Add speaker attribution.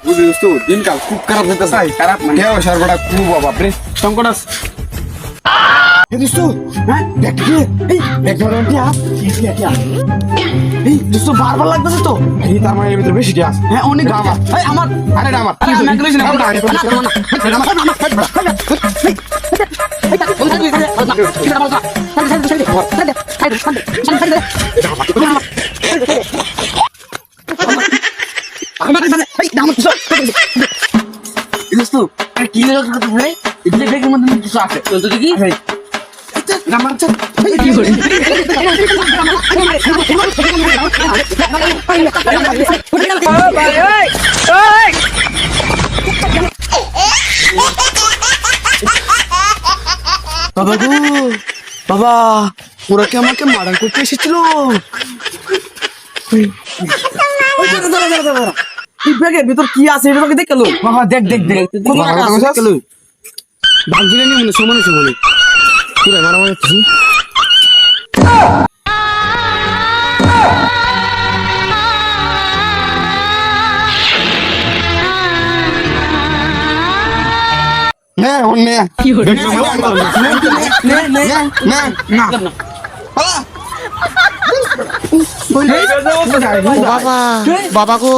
Speaker 1: বুঝলি দোস্ত দিনকাল খুব খারাপ হতে চাই খারাপ মানে সর্বটা খুব অভাব রে সংকট আছে দোস্ত হ্যাঁ দেখ এই দেখ এই দোস্ত বারবার লাগতেছে তো এই তার মানে এর ভিতরে বেশি গ্যাস হ্যাঁ অনেক আমার এই আমার আরে আমার দোস্ত কি লাগছে ভাই এটা ব্যাগের মধ্যে কিছু আছে তো দেখি আমার কি করে বাবা গো বাবা ওরা কি আমাকে মার্ডার করতে এসেছিল ব্যাগের ভিতর কি আছে এটা তোকে দেখলো বাবা দেখ দেখ দেখ ভাঙছিলে নি মনে সমানে সমানে পুরো মারামারি হচ্ছে নে নে কি হলো নে
Speaker 2: বাবা বাবা গো